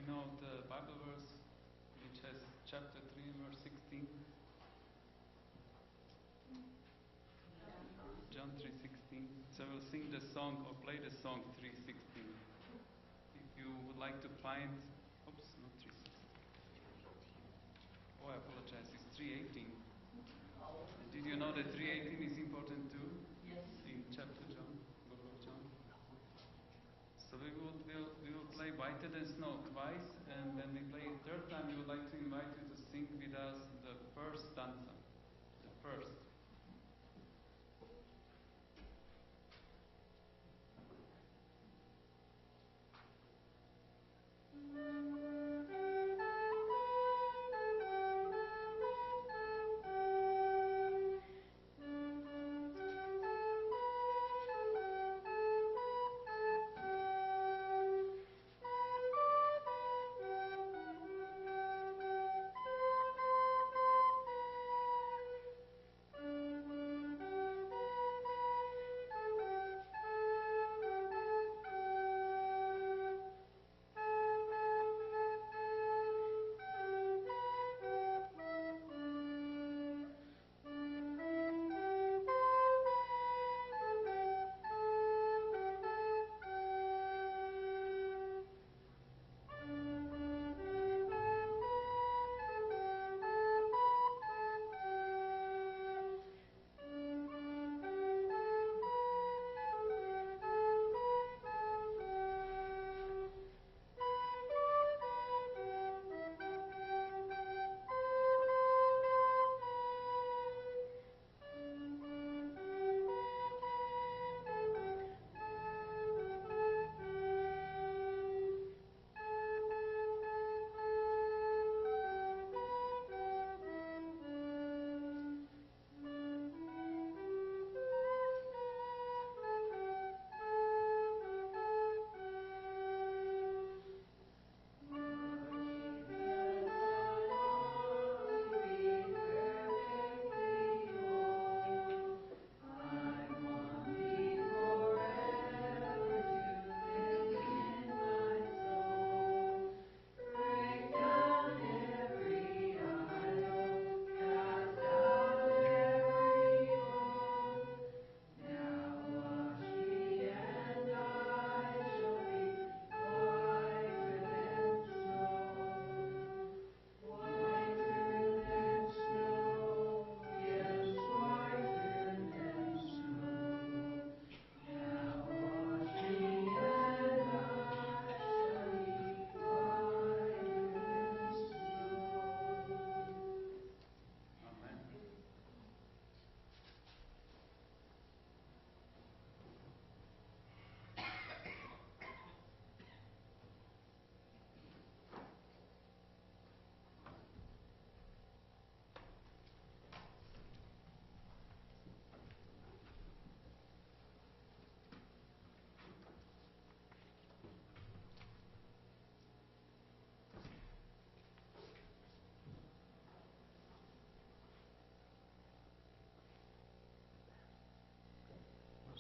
You know the Bible verse which has chapter 3 verse 16? John 3:16. So we'll sing the song or play the song 3:16. If you would like to find, oops, not 3:16. Oh, I apologize. It's 3:18. Did you know that 3:18 is important too? Yes. In chapter John, book of John. So we will play Whiter Than Snow twice, and when we play it third time, we would like to invite you to sing with us the first stanza. The first.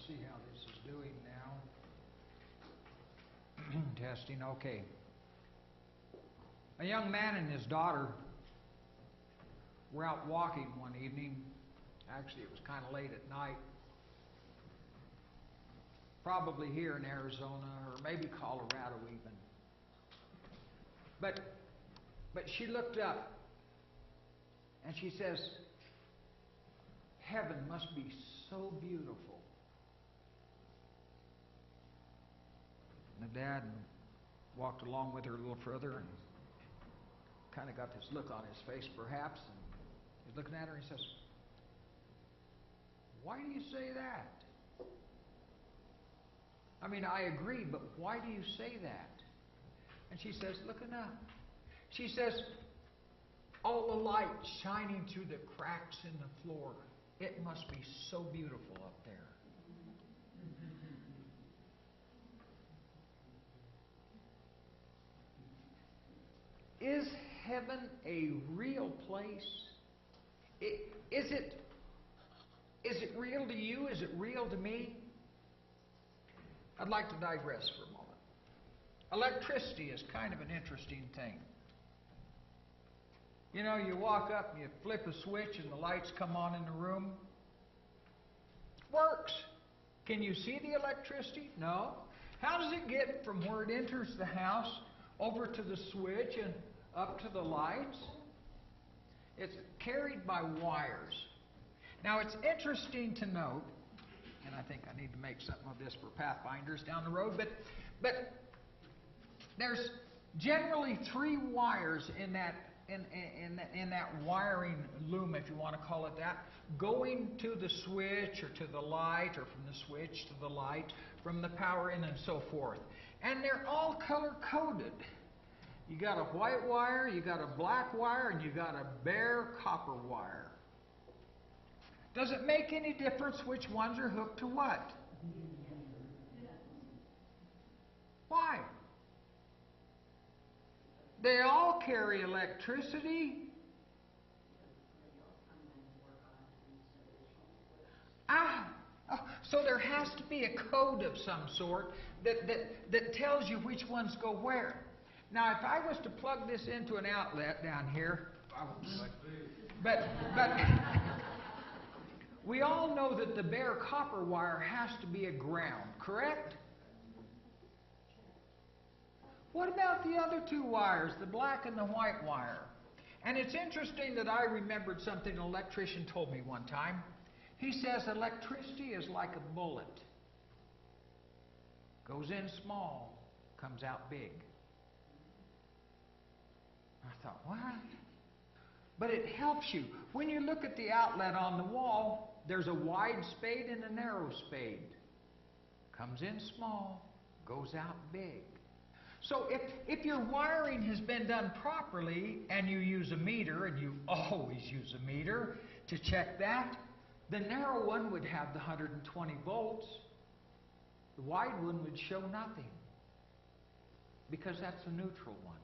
See how this is doing now. Testing, okay. A young man and his daughter were out walking one evening. Actually, it was kind of late at night. Probably here in Arizona, or maybe Colorado even. But she looked up and she says, "Heaven must be so beautiful." And the dad walked along with her a little further and kind of got this look on his face perhaps, and he's looking at her and he says, "Why do you say that? I mean, I agree, but why do you say that?" And she says, looking up, she says, "All the light shining through the cracks in the floor, it must be so beautiful up there." Is heaven a real place? Is it real to you? Is it real to me? I'd like to digress for a moment. Electricity is kind of an interesting thing. You know, you walk up and you flip a switch and the lights come on in the room. Works. Can you see the electricity? No. How does it get from where it enters the house over to the switch and up to the lights? It's carried by wires. Now, it's interesting to note, and I think I need to make something of this for Pathfinders down the road, but there's generally 3 wires in that wiring loom, if you want to call it that, going to the switch or to the light, or from the switch to the light, from the power in and so forth. And they're all color-coded. You got a white wire, you got a black wire, and you got a bare copper wire. Does it make any difference which ones are hooked to what? Why? They all carry electricity. So there has to be a code of some sort that tells you which ones go where. Now, if I was to plug this into an outlet down here, I won't do it. But we all know that the bare copper wire has to be a ground, correct? What about the other 2 wires, the black and the white wire? And it's interesting that I remembered something an electrician told me one time. He says electricity is like a bullet. Goes in small, comes out big. I thought, what? But it helps you. When you look at the outlet on the wall, there's a wide spade and a narrow spade. Comes in small, goes out big. So if your wiring has been done properly and you use a meter, and you always use a meter to check that, the narrow one would have the 120 volts. The wide one would show nothing, because that's a neutral one.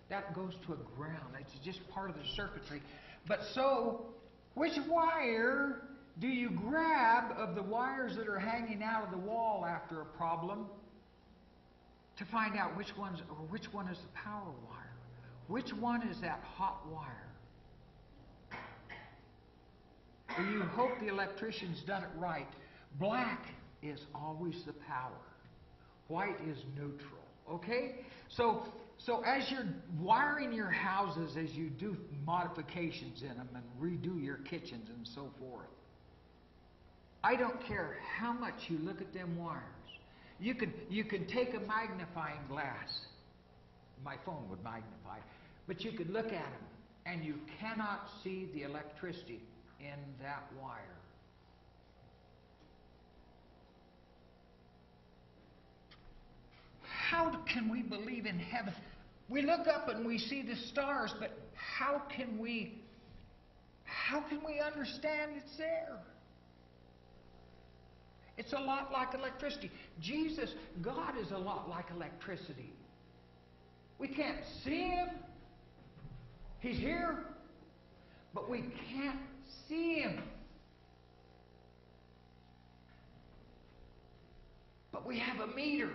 That goes to a ground. It's just part of the circuitry. But so, which wire do you grab of the wires that are hanging out of the wall after a problem to find out which one is the power wire? Which one is that hot wire? Or you hope the electrician's done it right. Black is always the power. White is neutral. Okay? So as you're wiring your houses, as you do modifications in them and redo your kitchens and so forth, I don't care how much you look at them wires. You can take a magnifying glass. My phone would magnify. But you could look at them and you cannot see the electricity in that wire. How can we believe in heaven? We look up and we see the stars, but how can we understand it's there? It's a lot like electricity. Jesus, God is a lot like electricity. We can't see Him. He's here, but we can't see Him. But we have a meter.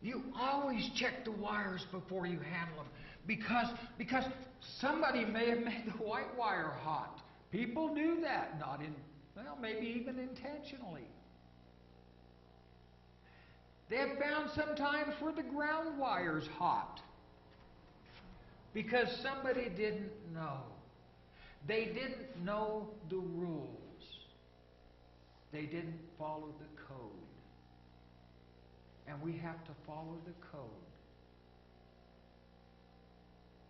You always check the wires before you handle them, because somebody may have made the white wire hot. People do that, maybe even intentionally. They have found sometimes where the ground wire's hot because somebody didn't know. They didn't know the rules. They didn't follow the code. And we have to follow the code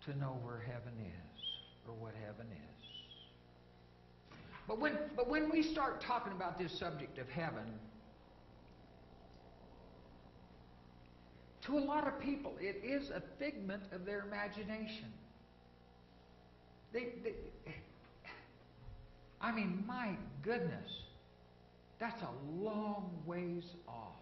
to know where heaven is, or what heaven is. But when we start talking about this subject of heaven, to a lot of people, it is a figment of their imagination. My goodness, that's a long ways off.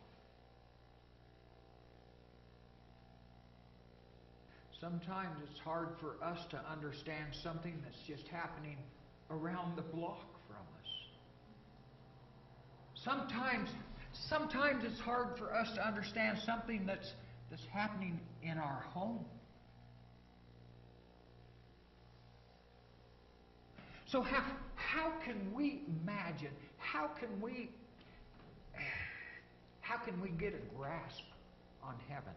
Sometimes it's hard for us to understand something that's just happening around the block from us. Sometimes it's hard for us to understand something that's happening in our home. So how can we imagine? How can we get a grasp on heaven?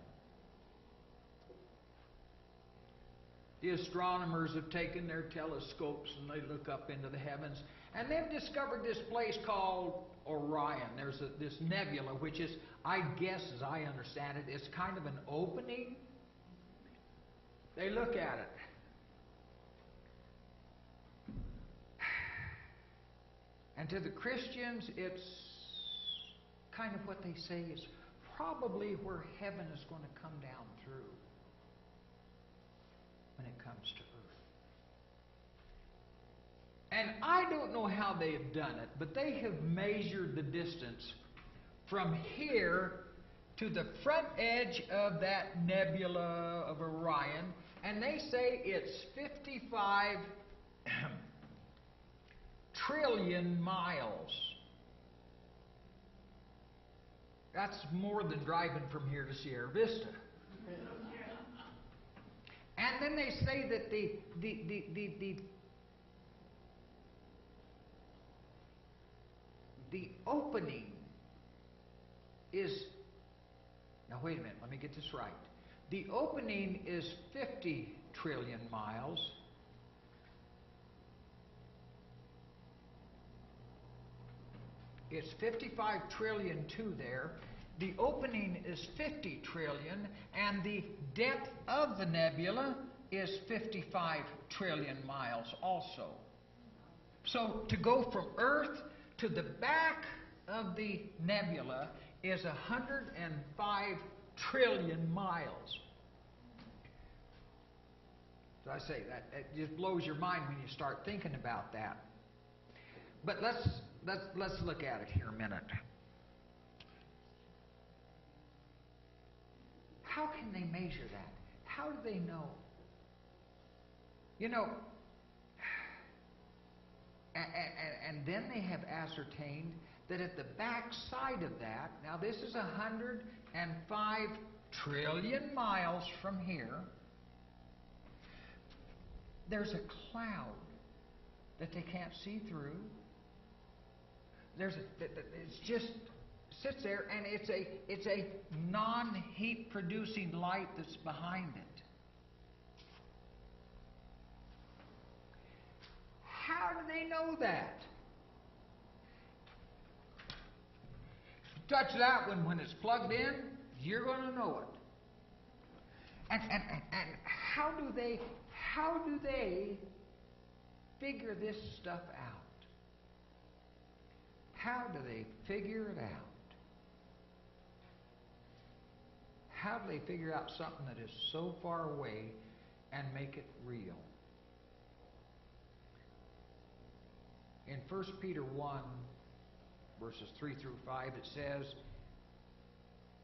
The astronomers have taken their telescopes and they look up into the heavens, and they've discovered this place called Orion. There's this nebula, which is, I guess as I understand it, it's kind of an opening. They look at it. And to the Christians, it's kind of what they say is probably where heaven is going to come down through when it comes to earth. And I don't know how they have done it, but they have measured the distance from here to the front edge of that nebula of Orion, and they say it's 55 trillion miles. That's more than driving from here to Sierra Vista. And then they say that the opening is, now wait a minute, let me get this right. The opening is 50 trillion miles. It's 55 trillion to there. The opening is 50 trillion, and the depth of the nebula is 55 trillion miles also. So to go from Earth to the back of the nebula is 105 trillion miles. So I say that it just blows your mind when you start thinking about that. But let's look at it here a minute. How can they measure that? How do they know? You know, and then they have ascertained that at the back side of that, now this is 105 trillion miles from here, there's a cloud that they can't see through. It's just sits there, and it's a non-heat producing light that's behind it. How do they know that? Touch that one when it's plugged in, you're going to know it. And how do they figure this stuff out? How do they figure it out? How do they figure out something that is so far away and make it real? In 1 Peter 1, verses 3 through 5, it says,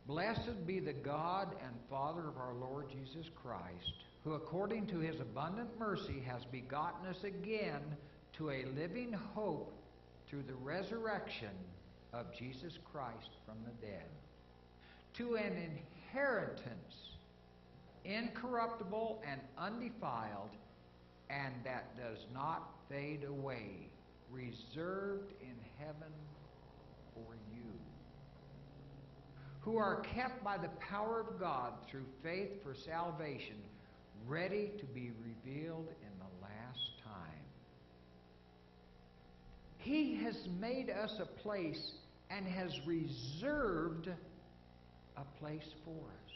"Blessed be the God and Father of our Lord Jesus Christ, who according to His abundant mercy has begotten us again to a living hope through the resurrection of Jesus Christ from the dead, to an inheritance incorruptible and undefiled, and that does not fade away, reserved in heaven for you, who are kept by the power of God through faith for salvation, ready to be revealed in the last time." He has made us a place and has reserved a place for us.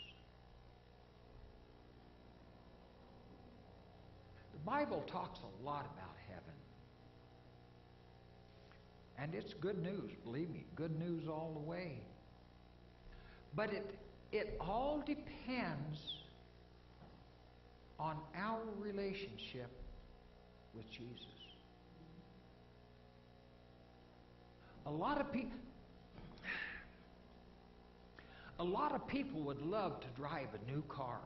The Bible talks a lot about heaven. And it's good news, believe me, good news all the way. But it all depends on our relationship with Jesus. A lot of people would love to drive a new car.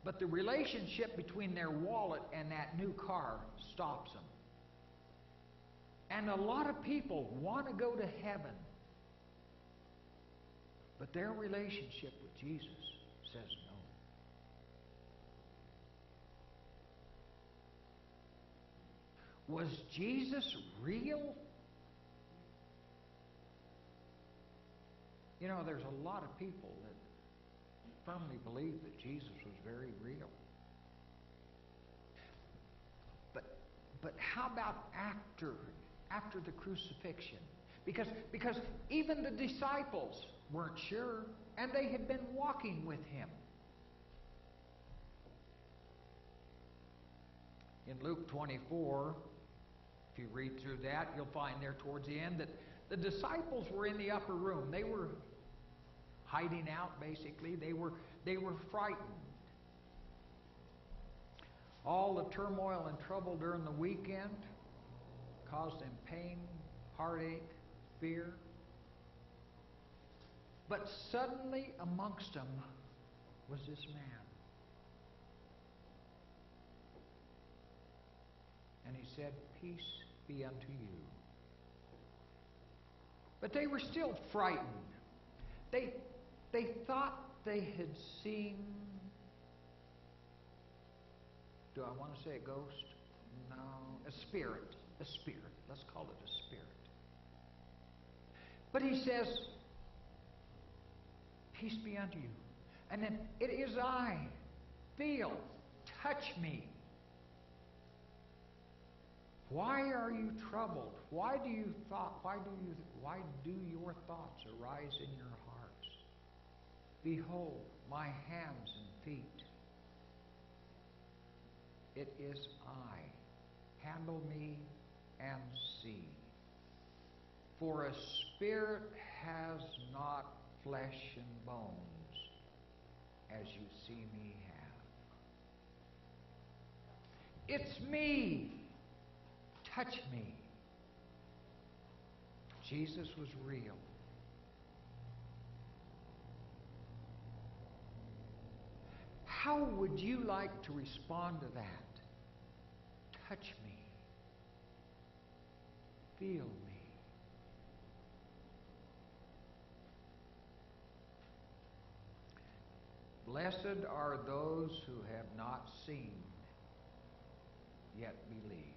But the relationship between their wallet and that new car stops them. And a lot of people want to go to heaven, but their relationship with Jesus says no. Was Jesus real? You know, there's a lot of people that firmly believe that Jesus was very real. But how about after the crucifixion? Because even the disciples weren't sure, and they had been walking with him. In Luke 24, if you read through that, you'll find there towards the end that the disciples were in the upper room. They were hiding out, basically. They were frightened. All the turmoil and trouble during the weekend caused them pain, heartache, fear. But suddenly amongst them was this man. And he said, "Peace be unto you." But they were still frightened. They thought they had seen, do I want to say a ghost? No, a spirit. A spirit. Let's call it a spirit. But he says, "Peace be unto you." And then, "It is I. Feel. Touch me. Why are you troubled? Why do your thoughts arise in your hearts? Behold, my hands and feet. It is I. Handle me and see. For a spirit has not flesh and bones, as you see me have. It's me. Touch me." Jesus was real. How would you like to respond to that? Touch me. Feel me. Blessed are those who have not seen, yet believe.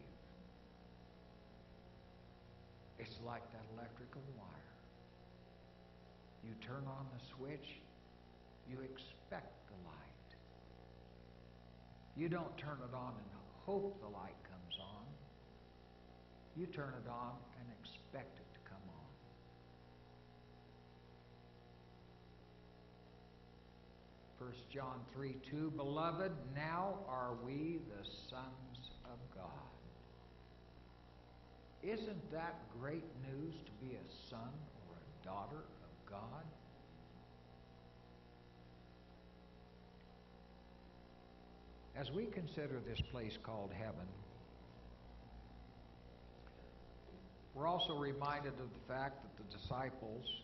It's like that electrical wire. You turn on the switch, you expect the light. You don't turn it on and hope the light comes on. You turn it on and expect it to come on. First John 3:2, "Beloved, now are we the sons of God." Isn't that great news, to be a son or a daughter of God? As we consider this place called heaven, we're also reminded of the fact that the disciples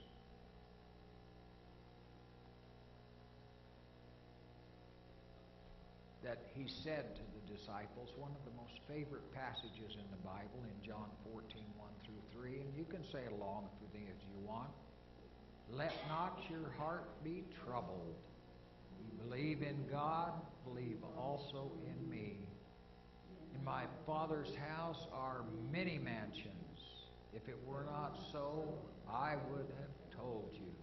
that he said to the disciples, one of the most favorite passages in the Bible, in John 14:1-3, and you can say along with me if you want. "Let not your heart be troubled. You believe in God, believe also in me. In my Father's house are many mansions. If it were not so, I would have told you.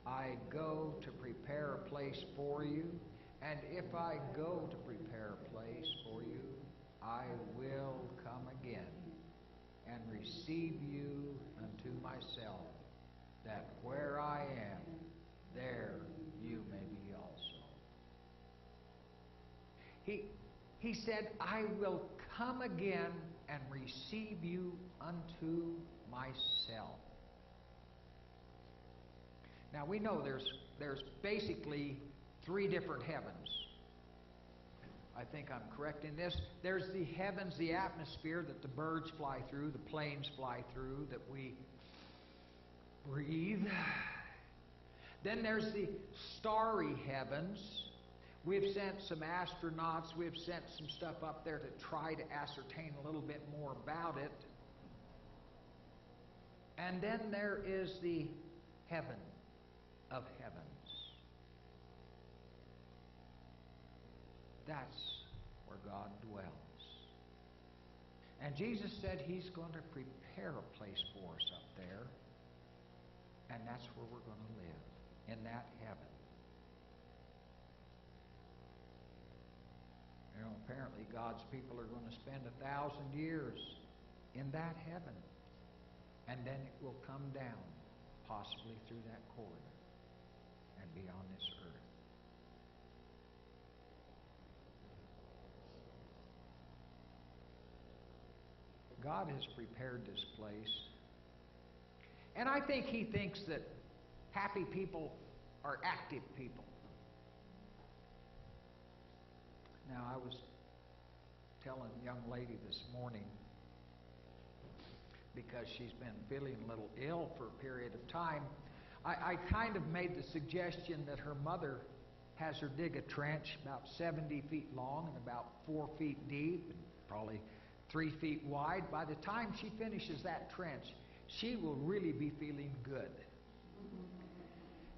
I go to prepare a place for you. And if I go to prepare a place for you, I will come again and receive you unto myself, that where I am, there you may be also." He said, "I will come again and receive you unto myself." Now we know there's basically three different heavens. I think I'm correct in this. There's the heavens, the atmosphere that the birds fly through, the planes fly through, that we breathe. Then there's the starry heavens. We've sent some astronauts, we've sent some stuff up there to try to ascertain a little bit more about it. And then there is the heaven of heavens. That's where God dwells. And Jesus said He's going to prepare a place for us up there. And that's where we're going to live, in that heaven. You know, apparently God's people are going to spend 1,000 years in that heaven. And then it will come down, possibly through that corridor, and be on this earth. God has prepared this place. And I think He thinks that happy people are active people. Now, I was telling a young lady this morning, because she's been feeling a little ill for a period of time, I kind of made the suggestion that her mother has her dig a trench about 70 feet long and about 4 feet deep, and probably 3 feet wide. By the time she finishes that trench, she will really be feeling good.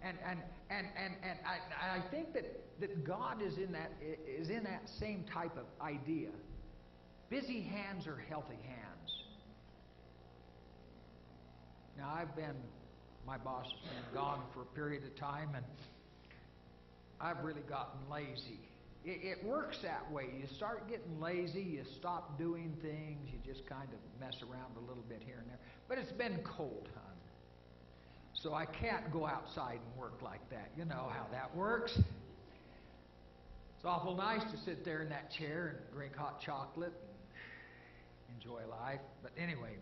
And I think that God is in that same type of idea. Busy hands are healthy hands. Now, my boss has been gone for a period of time, and I've really gotten lazy. It works that way. You start getting lazy, you stop doing things, you just kind of mess around a little bit here and there. But it's been cold, hon. So I can't go outside and work like that. You know how that works. It's awful nice to sit there in that chair and drink hot chocolate and enjoy life. But anyway,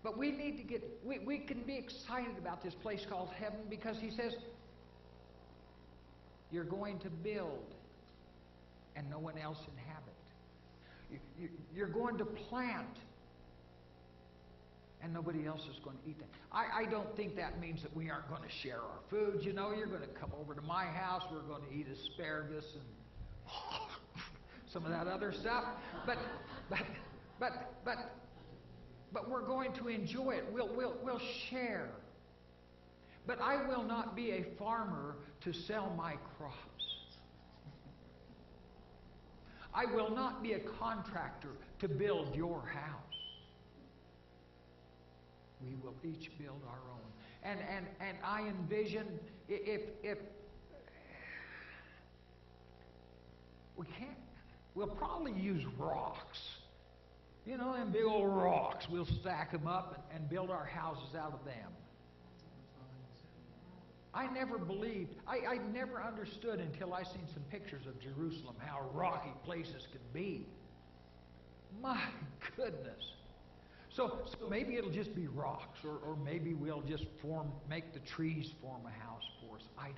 but we need to we can be excited about this place called heaven, because He says, you're going to build and no one else inhabit. You're going to plant and nobody else is going to eat that. I don't think that means that we aren't going to share our food. You know, you're going to come over to my house. We're going to eat asparagus and some of that other stuff. But we're going to enjoy it. We'll share. But I will not be a farmer to sell my crops. I will not be a contractor to build your house. We will each build our own. And I envision, if we can't, we'll probably use rocks. You know, them big old rocks. We'll stack them up and build our houses out of them. I never believed, I never understood until I seen some pictures of Jerusalem how rocky places could be. My goodness. So maybe it'll just be rocks, or maybe we'll just make the trees form a house for us. I don't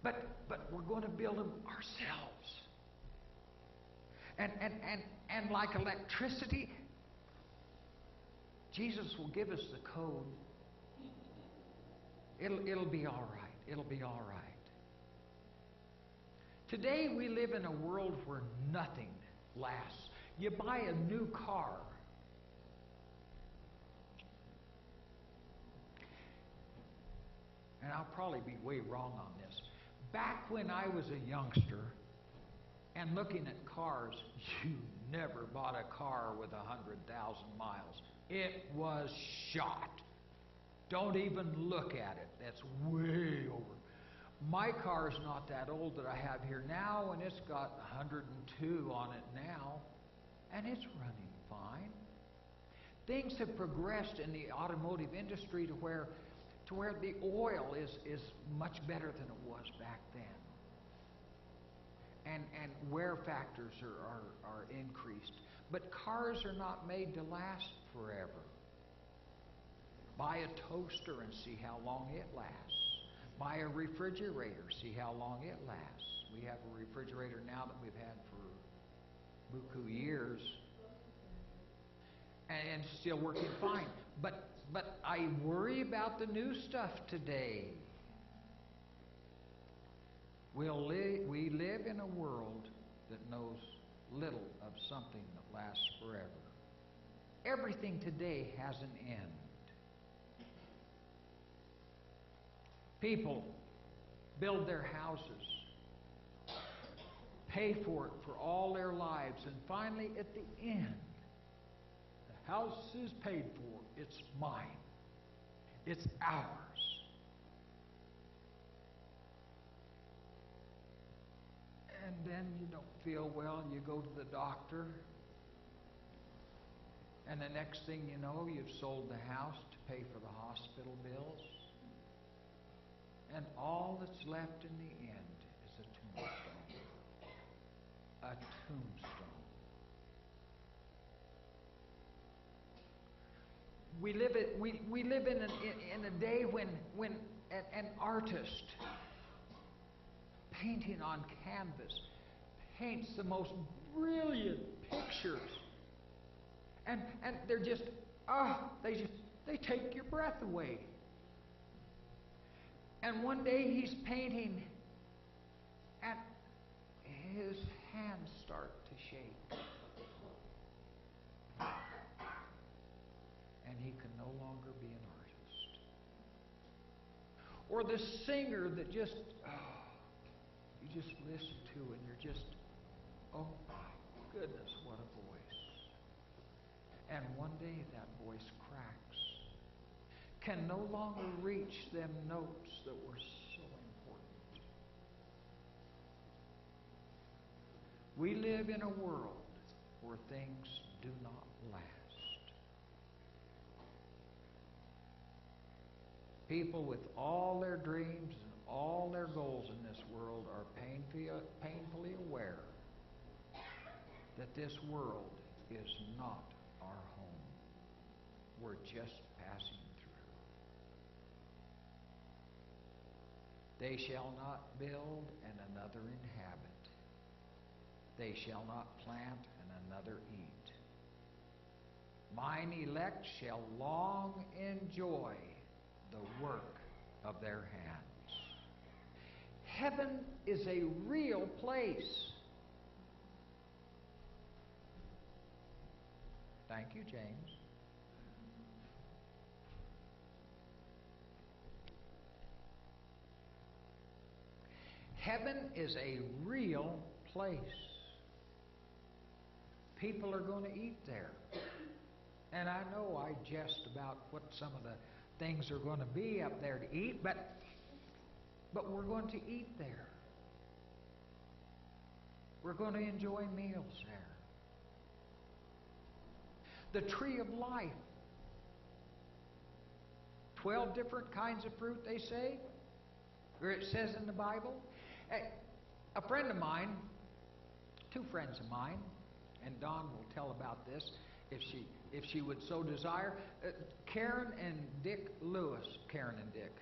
know. But we're going to build them ourselves. And like electricity, Jesus will give us the code. It'll be all right. It'll be all right. Today we live in a world where nothing lasts. You buy a new car. And I'll probably be way wrong on this. Back when I was a youngster and looking at cars, you never bought a car with 100,000 miles. It was shot. Don't even look at it. That's way over. My car's not that old that I have here now, and it's got 102 on it now, and it's running fine. Things have progressed in the automotive industry to where the oil is much better than it was back then. And wear factors are increased. But cars are not made to last forever. Buy a toaster and see how long it lasts. Buy a refrigerator, see how long it lasts. We have a refrigerator now that we've had for buku years, and it's still working fine. But I worry about the new stuff today. We live in a world that knows little of something that lasts forever. Everything today has an end. People build their houses, pay for it for all their lives, and finally at the end, the house is paid for. It's mine. It's ours. And then you don't feel well, and you go to the doctor, and the next thing you know, you've sold the house to pay for the hospital bills. And all that's left in the end is a tombstone. A tombstone. We live in a day when an artist painting on canvas paints the most brilliant pictures. And they're just, they take your breath away. And one day he's painting and his hands start to shake. And he can no longer be an artist. Or the singer that just, you just listen to and you're just, oh my goodness, what a voice. And one day that voice cracks, can no longer reach them notes that were so important. We live in a world where things do not last. People with all their dreams and all their goals in this world are painfully aware that this world is not our home. We're just passing through. They shall not build and another inhabit. They shall not plant and another eat. Mine elect shall long enjoy the work of their hands. Heaven is a real place. Thank you, James. Heaven is a real place. People are going to eat there. And I know I jest about what some of the things are going to be up there to eat, but we're going to eat there. We're going to enjoy meals there. The tree of life. 12 different kinds of fruit, they say, or it says in the Bible. A friend of mine, two friends of mine, and Dawn will tell about this if she would so desire. Karen and Dick Lewis. Karen and Dick.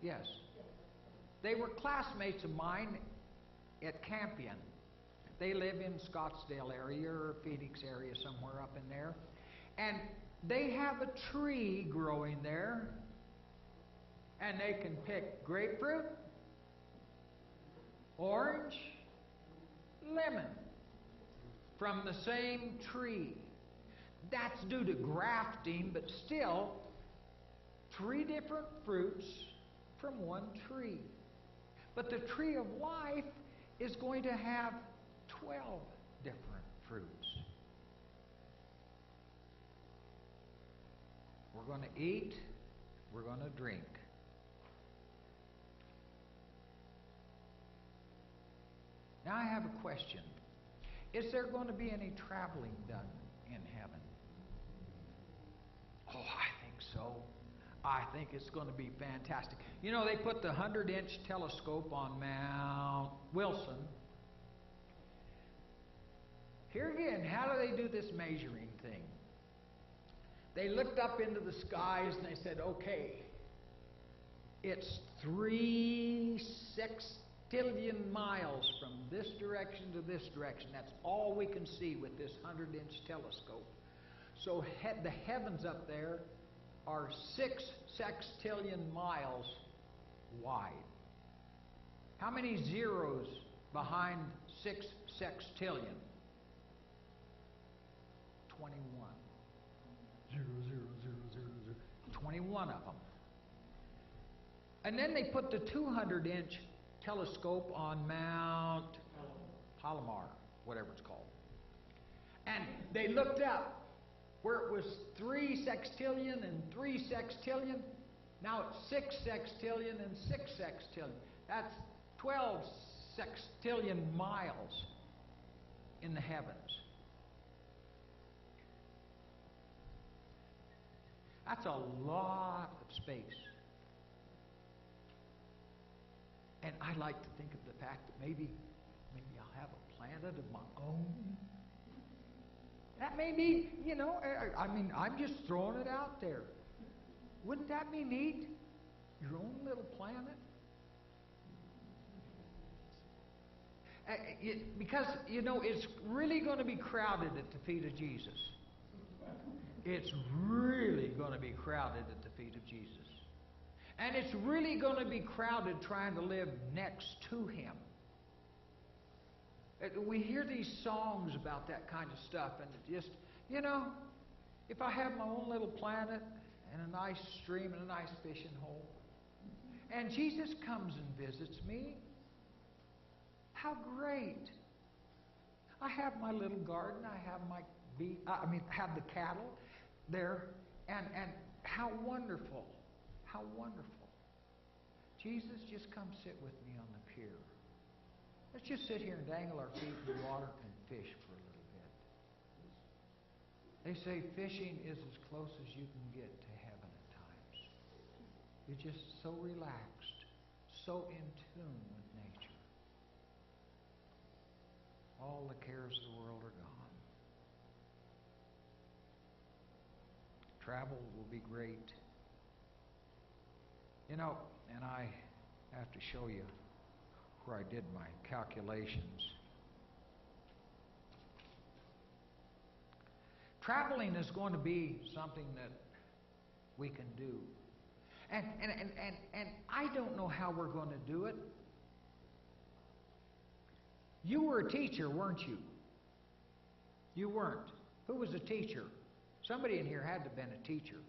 Yes. They were classmates of mine at Campion. They live in Scottsdale area or Phoenix area, somewhere up in there. And they have a tree growing there, and they can pick grapefruit, orange, lemon from the same tree. That's due to grafting, but still 3 different fruits from one tree. But the tree of life is going to have 12 different fruits. We're going to eat, we're going to drink. Now I have a question. Is there going to be any traveling done in heaven? Oh, I think so. I think it's going to be fantastic. You know, they put the 100-inch telescope on Mount Wilson. Here again, how do they do this measuring thing? They looked up into the skies and they said, okay, it's 3 sextillion miles from this direction to this direction. That's all we can see with this 100-inch telescope. So the heavens up there are 6 sextillion miles wide. How many zeros behind 6 sextillion? 21. 0, 0, 0, 0, 0. 21 of them. And then they put the 200-inch telescope on Mount Palomar, whatever it's called. And they looked up where it was 3 sextillion and 3 sextillion. Now it's 6 sextillion and 6 sextillion. That's 12 sextillion miles in the heavens. That's a lot of space. And I like to think of the fact that maybe I'll have a planet of my own. That may be, I'm just throwing it out there. Wouldn't that be neat? Your own little planet? Because, it's really going to be crowded at the feet of Jesus. It's really going to be crowded at the feet of Jesus. And it's really going to be crowded trying to live next to Him. We hear these songs about that kind of stuff, and it just, if I have my own little planet and a nice stream and a nice fishing hole, and Jesus comes and visits me, how great. I have my little garden, I have my have the cattle there, and how wonderful, how wonderful. Jesus, just come sit with me on the pier. Let's just sit here and dangle our feet in the water and fish for a little bit. They say fishing is as close as you can get to heaven at times. You're just so relaxed, so in tune with nature. All the cares of the world are gone. Travel will be great. And I have to show you where I did my calculations. Traveling is going to be something that we can do. And I don't know how we're going to do it. You were a teacher, weren't you? You weren't. Who was a teacher? Somebody in here had to have been a teacher.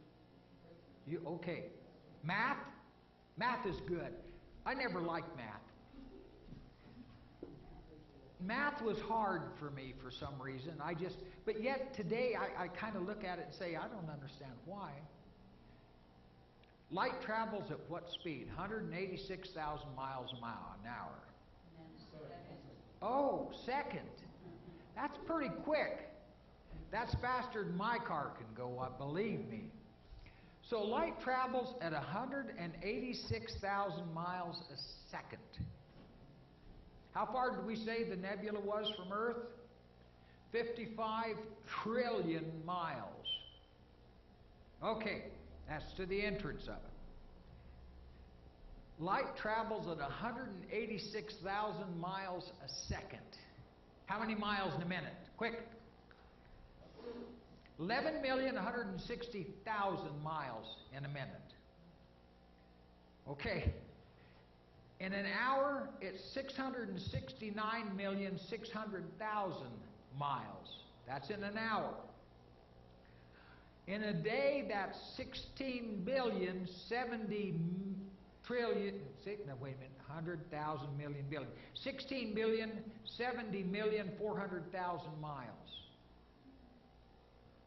You okay. Math? Math is good. I never liked math. Math was hard for me for some reason. But yet today I kind of look at it and say, I don't understand why. Light travels at what speed? 186,000 miles an hour. Oh, second. That's pretty quick. That's faster than my car can go up, believe me. So light travels at 186,000 miles a second. How far did we say the nebula was from Earth? 55 trillion miles. Okay, that's to the entrance of it. Light travels at 186,000 miles a second. How many miles in a minute? Quick. 11,160,000 miles in a minute. Okay. In an hour, it's 669,600,000 miles. That's in an hour. In a day, that's 16 billion 70 trillion. No, wait a minute. 100,000 million billion. 16 billion 70 million 400,000 miles.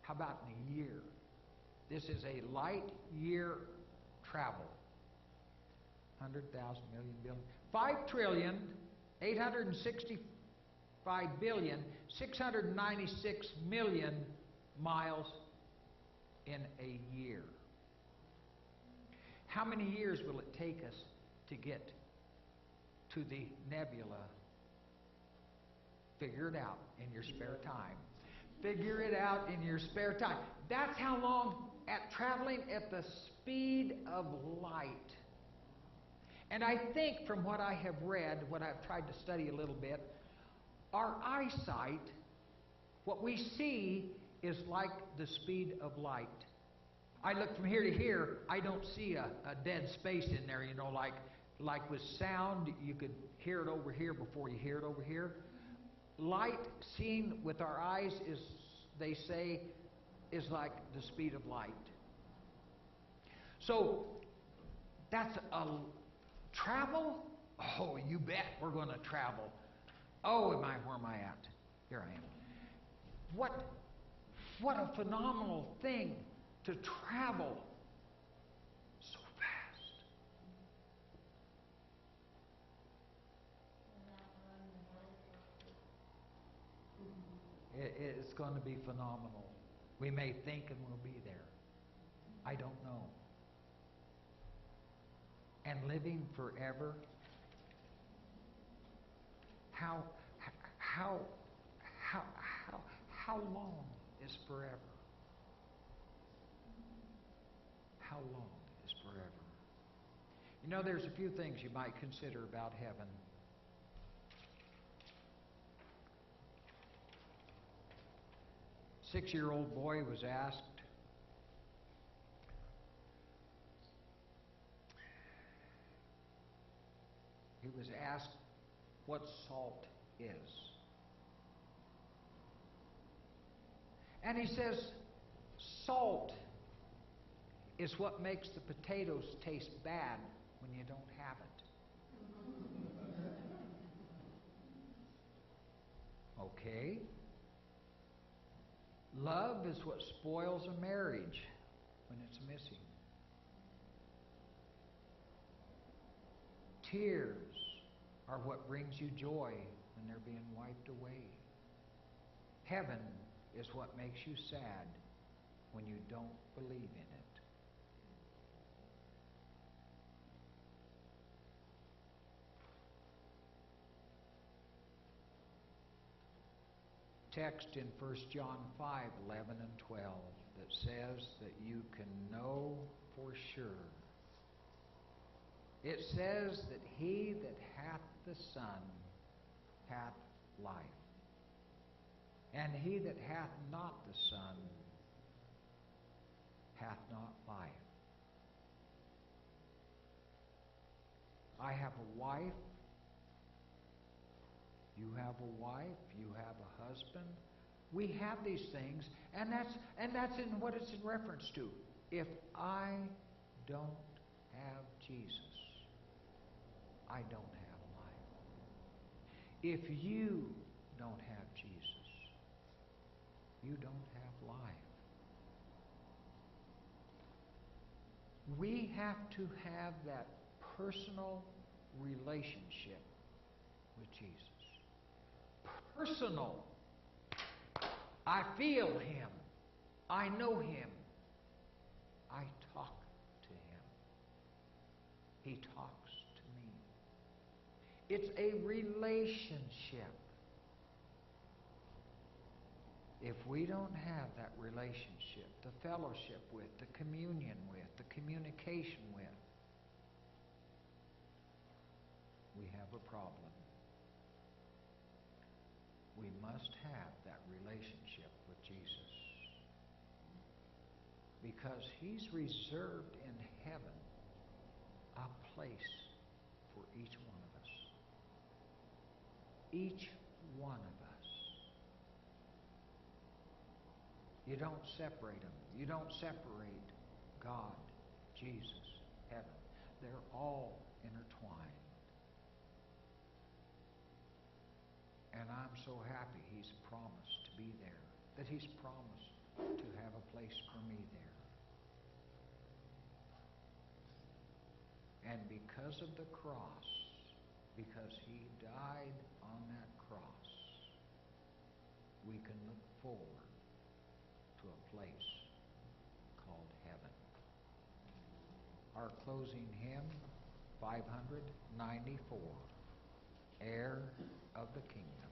How about in a year? This is a light year travel. 100,000 million billion. 5 trillion 865 billion 696 million miles in a year. How many years will it take us to get to the nebula? Figure it out in your spare time. Figure it out in your spare time. That's how long at traveling at the speed of light. And I think from what I have read, what I've tried to study a little bit, our eyesight, what we see is like the speed of light. I look from here to here, I don't see a dead space in there, like with sound, you could hear it over here before you hear it over here. Light seen with our eyes is, they say, is like the speed of light. So that's a travel. Oh, you bet we're going to travel. Oh, where am I at? Here I am. What a phenomenal thing to travel so fast. It's going to be phenomenal. We may think and we'll be there. I don't know. And living forever. How long is forever? How long is forever? You know, there's a few things you might consider about heaven. A 6-year-old boy was asked, what salt is. And he says, salt is what makes the potatoes taste bad when you don't have it. Okay. Love is what spoils a marriage when it's missing. Tears are what brings you joy when they're being wiped away. Heaven is what makes you sad when you don't believe in it. Text in 1 John 5:11 and 12 that says that you can know for sure. It says that he that hath the Son hath life, and he that hath not the Son hath not life. I have a wife. You have a wife. You have a husband. We have these things, and that's in what it's in reference to. If I don't have Jesus, I don't have life. If you don't have Jesus, you don't have life. We have to have that personal relationship with Jesus. Personal. I feel Him. I know Him. I talk to Him. He talks to me. It's a relationship. If we don't have that relationship, the fellowship with, the communion with, the communication with, we have a problem. We must have that relationship with Jesus, because He's reserved in heaven a place for each one of us. Each one of us. You don't separate them. You don't separate God, Jesus, heaven. They're all intertwined. And I'm so happy He's promised to be there, that He's promised to have a place for me there. And because of the cross, because He died on that cross, we can look forward to a place called heaven. Our closing hymn, 594, Heir of the Kingdom.